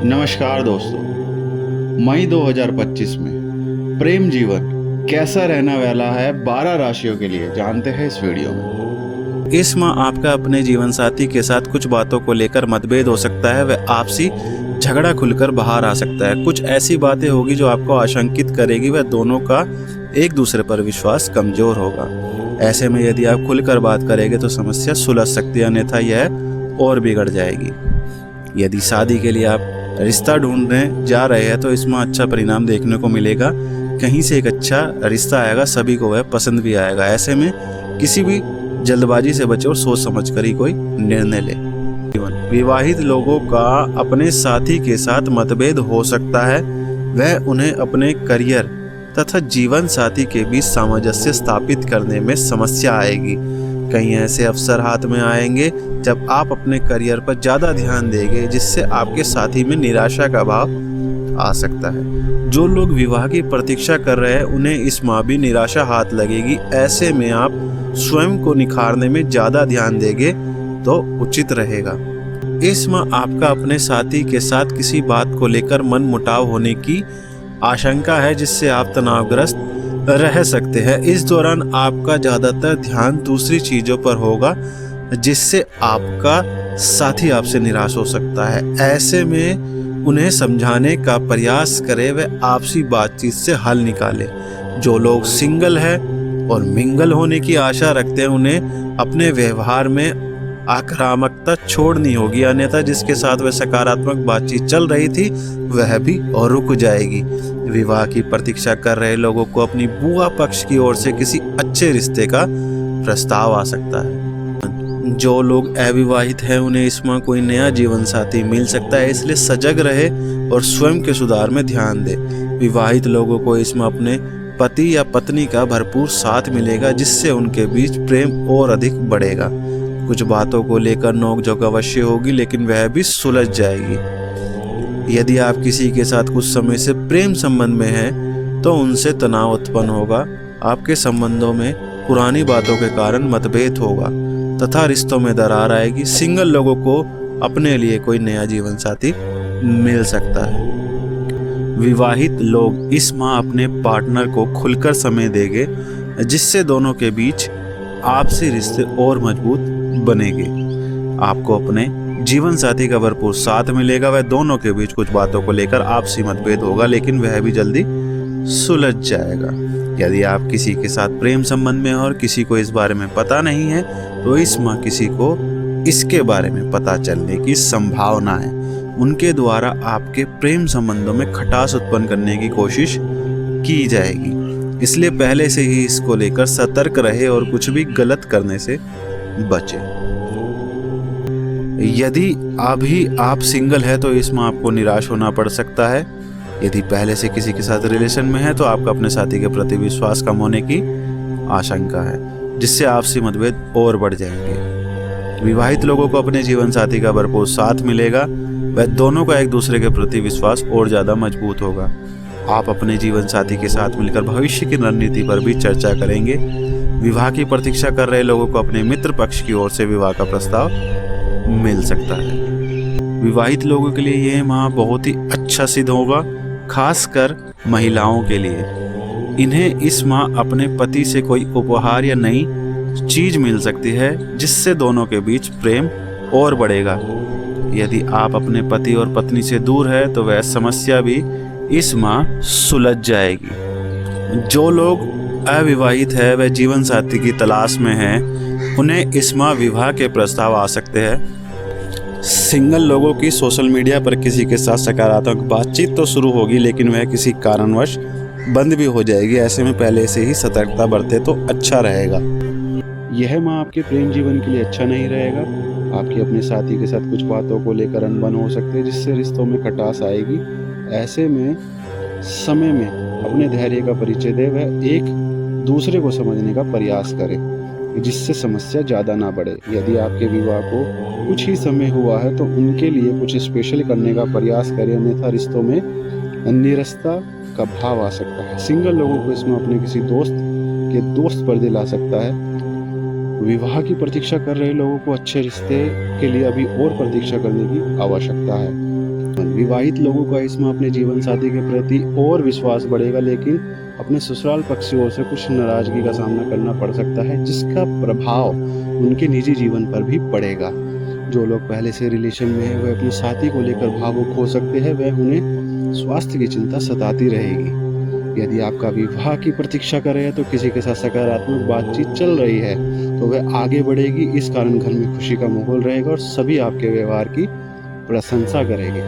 नमस्कार दोस्तों। मई 2025 में प्रेम जीवन कैसा रहने वाला है 12 राशियों के लिए जानते हैं इस वीडियो में। इस माह आपका अपने जीवन साथी के साथ कुछ बातों को लेकर मतभेद हो सकता है। वह आपसी झगड़ा खुलकर बाहर आ सकता है। कुछ ऐसी बातें होगी जो आपको आशंकित करेगी। वह दोनों का एक दूसरे पर विश्वास कमजोर होगा। ऐसे में यदि आप खुलकर बात करेंगे तो समस्या सुलझ सकती है, अन्यथा यह और बिगड़ जाएगी। यदि शादी के लिए आप रिश्ता ढूंढने जा रहे हैं तो इसमें अच्छा परिणाम देखने को मिलेगा। कहीं से एक अच्छा रिश्ता आएगा, सभी को वह पसंद भी आएगा। ऐसे में किसी भी जल्दबाजी से बचे और सोच समझकर ही कोई निर्णय ले। विवाहित लोगों का अपने साथी के साथ मतभेद हो सकता है। वह उन्हें अपने करियर तथा जीवन साथी के बीच सामंजस्य स्थापित करने में समस्या आएगी। कई ऐसे अवसर हाथ में आएंगे जब आप अपने करियर पर ज़्यादा ध्यान देंगे, जिससे आपके साथी में निराशा का भाव आ सकता है। जो लोग विवाह की प्रतीक्षा कर रहे हैं उन्हें इस माह भी निराशा हाथ लगेगी। ऐसे में आप स्वयं को निखारने में ज़्यादा ध्यान देंगे तो उचित रहेगा। इस माह आपका अपने साथी के साथ किसी बात को लेकर मन मुटाव होने की आशंका है, जिससे आप तनावग्रस्त रह सकते हैं। इस दौरान आपका ज़्यादातर ध्यान दूसरी चीज़ों पर होगा, जिससे आपका साथी आपसे निराश हो सकता है। ऐसे में उन्हें समझाने का प्रयास करें, वे आपसी बातचीत से हल निकालें। जो लोग सिंगल हैं और मिंगल होने की आशा रखते हैं उन्हें अपने व्यवहार में आक्रामकता छोड़नी होगी, अन्यथा जिसके साथ वह सकारात्मक बातचीत चल रही थी वह भी और रुक जाएगी। विवाह की प्रतीक्षा कर रहे लोगों को अपनी बुआ पक्ष की ओर से किसी अच्छे रिश्ते का प्रस्ताव आ सकता है। जो लोग अविवाहित हैं उन्हें इस माह कोई नया जीवन साथी मिल सकता है, इसलिए सजग रहे और स्वयं के सुधार में ध्यान दें। विवाहित लोगों को इस माह अपने पति या पत्नी का भरपूर साथ मिलेगा, जिससे उनके बीच प्रेम और अधिक बढ़ेगा। कुछ बातों को लेकर नोकझोंक अवश्य होगी, लेकिन वह भी सुलझ जाएगी। यदि आप किसी के साथ कुछ समय से प्रेम संबंध में हैं तो उनसे तनाव उत्पन्न होगा। आपके संबंधों में पुरानी बातों के कारण मतभेद होगा तथा रिश्तों में दरार आएगी। सिंगल लोगों को अपने लिए कोई नया जीवन साथी मिल सकता है। विवाहित लोग इस माह अपने पार्टनर को खुलकर समय देंगे, जिससे दोनों के बीच आपसी रिश्ते और मजबूत बनेंगे। आपको अपने जीवन साथी का भरपूर साथ मिलेगा। वह दोनों के बीच कुछ बातों को लेकर आपसी मतभेद होगा, लेकिन वह भी जल्दी सुलझ जाएगा। यदि आप किसी के साथ प्रेम संबंध में और किसी को इस बारे में पता नहीं है तो इस माह किसी को इसके बारे में पता चलने की संभावना है। उनके द्वारा आपके प्रेम संबंधों में खटास उत्पन्न करने की कोशिश की जाएगी, इसलिए पहले से ही इसको लेकर सतर्क रहे और कुछ भी गलत करने से बचे। यदि अभी आप सिंगल है तो इसमें आपको निराश होना पड़ सकता है। यदि पहले से किसी के साथ रिलेशन में है तो आपका अपने साथी के प्रति विश्वास कम होने की आशंका है, जिससे आपसी मतभेद और बढ़ जाएंगे। विवाहित लोगों को अपने जीवन साथी का भरपूर साथ मिलेगा। वह दोनों का एक दूसरे के प्रति विश्वास और ज़्यादा मजबूत होगा। आप अपने जीवन साथी के साथ मिलकर भविष्य की रणनीति पर भी चर्चा करेंगे। विवाह की प्रतीक्षा कर रहे लोगों को अपने मित्र पक्ष की ओर से विवाह का प्रस्ताव मिल सकता है। विवाहित लोगों के लिए यह माह बहुत ही अच्छा सिद्ध होगा, खासकर महिलाओं के लिए। इन्हें इस माह अपने पति से कोई उपहार या नई चीज मिल सकती है, जिससे दोनों के बीच प्रेम और बढ़ेगा। यदि आप अपने पति और पत्नी से दूर है तो वह समस्या भी इस माह सुलझ जाएगी। जो लोग अविवाहित है वह जीवन साथी की तलाश में हैं, उन्हें इस माह विवाह के प्रस्ताव आ सकते हैं। सिंगल लोगों की सोशल मीडिया पर किसी के साथ सकारात्मक बातचीत तो शुरू होगी, लेकिन वह किसी कारणवश बंद भी हो जाएगी। ऐसे में पहले से ही सतर्कता बरते तो अच्छा रहेगा। यह माह आपके प्रेम जीवन के लिए अच्छा नहीं रहेगा। आपके अपने साथी के साथ कुछ बातों को लेकर अनबन हो सकती है, जिससे रिश्तों में खटास आएगी। ऐसे में समय में अपने धैर्य का परिचय दे, वह एक दूसरे को समझने का प्रयास करें, जिससे समस्या ज़्यादा ना बढ़े। यदि आपके विवाह को कुछ ही समय हुआ है तो उनके लिए कुछ स्पेशल करने का प्रयास करें, अन्यथा रिश्तों में निरस्ता का भाव आ सकता है। सिंगल लोगों को इसमें अपने किसी दोस्त के दोस्त पर दिला सकता है। विवाह की प्रतीक्षा कर रहे लोगों को अच्छे रिश्ते के लिए अभी और प्रतीक्षा करने की आवश्यकता है। जीवन। विवाहित लोगों का इसमें अपने जीवन साथी के प्रति और विश्वास बढ़ेगा, लेकिन अपने ससुराल पक्ष की ओर से कुछ नाराजगी का सामना करना पड़ सकता है, जिसका प्रभाव उनके निजी जीवन पर भी पड़ेगा। जो लोग पहले से रिलेशन में हैं, वह अपने साथी को लेकर भावुक हो सकते हैं, वह उन्हें स्वास्थ्य की चिंता सताती रहेगी। यदि आपका विवाह की प्रतीक्षा कर रहे हैं तो किसी के साथ सकारात्मक बातचीत चल रही है तो वह आगे बढ़ेगी। इस कारण घर में खुशी का माहौल रहेगा और सभी आपके व्यवहार की प्रशंसा करेंगे।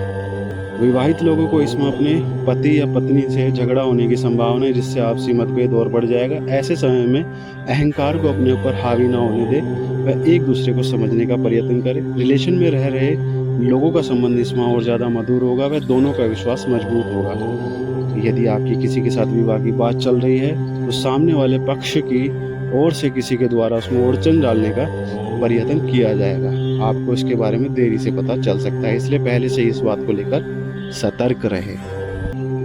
विवाहित लोगों को इसमें अपने पति या पत्नी से झगड़ा होने की संभावना है, जिससे आपसी मतभेद और बढ़ जाएगा। ऐसे समय में अहंकार को अपने ऊपर हावी ना होने दे, वह एक दूसरे को समझने का प्रयत्न करें। रिलेशन में रह रहे लोगों का संबंध इसमें और ज़्यादा मधुर होगा, वह दोनों का विश्वास मजबूत होगा। यदि आपकी किसी के साथ विवाह की बात चल रही है तो सामने वाले पक्ष की ओर से किसी के द्वारा उसमें अड़चन डालने का प्रयत्न किया जाएगा। आपको इसके बारे में देरी से पता चल सकता है, इसलिए पहले से इस बात को लेकर सतर्क रहे।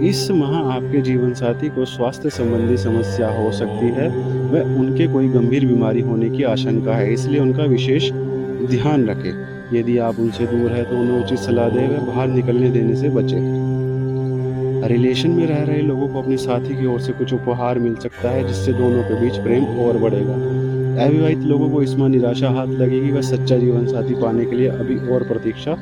इस माह आपके जीवन साथी को स्वास्थ्य संबंधी समस्या हो सकती है, वह उनके कोई गंभीर बीमारी होने की आशंका है, इसलिए उनका विशेष ध्यान रखें। यदि आप उनसे दूर हैं तो उन्हें उचित सलाह दें, वह बाहर निकलने देने से बचें। रिलेशन में रह रहे लोगों को अपने साथी की ओर से कुछ उपहार मिल सकता है, जिससे दोनों के बीच प्रेम और बढ़ेगा। अविवाहित लोगों को इसमें निराशा हाथ लगेगी, वह सच्चा जीवन साथी पाने के लिए अभी और प्रतीक्षा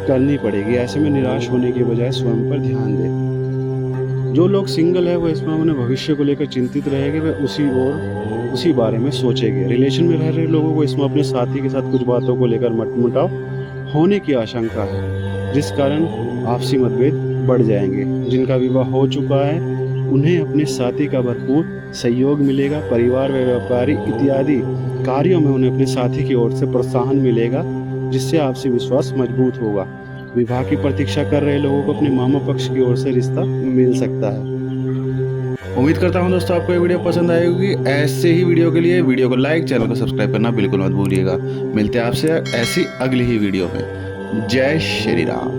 करनी पड़ेगी। ऐसे में निराश होने के बजाय स्वयं पर ध्यान दें। जो लोग सिंगल है वह इसमें अपने भविष्य को लेकर चिंतित रहेंगे, वह उसी बारे में सोचेंगे। रिलेशन में रह रहे लोगों को इसमें अपने साथी के साथ कुछ बातों को लेकर मनमुटाव होने की आशंका है, जिस कारण आपसी मतभेद बढ़ जाएंगे। जिनका विवाह हो चुका है उन्हें अपने साथी का भरपूर सहयोग मिलेगा। परिवार व व्यापारी इत्यादि कार्यों में उन्हें अपने साथी की ओर से प्रोत्साहन मिलेगा, जिससे आपसी विश्वास मजबूत होगा। विवाह की प्रतीक्षा कर रहे लोगों को अपने मामा पक्ष की ओर से रिश्ता मिल सकता है। उम्मीद करता हूं दोस्तों आपको ये वीडियो पसंद आई होगी। ऐसे ही वीडियो के लिए वीडियो को लाइक, चैनल को सब्सक्राइब करना बिल्कुल मत भूलिएगा। मिलते हैं आपसे ऐसी अगली ही वीडियो में। जय श्री राम।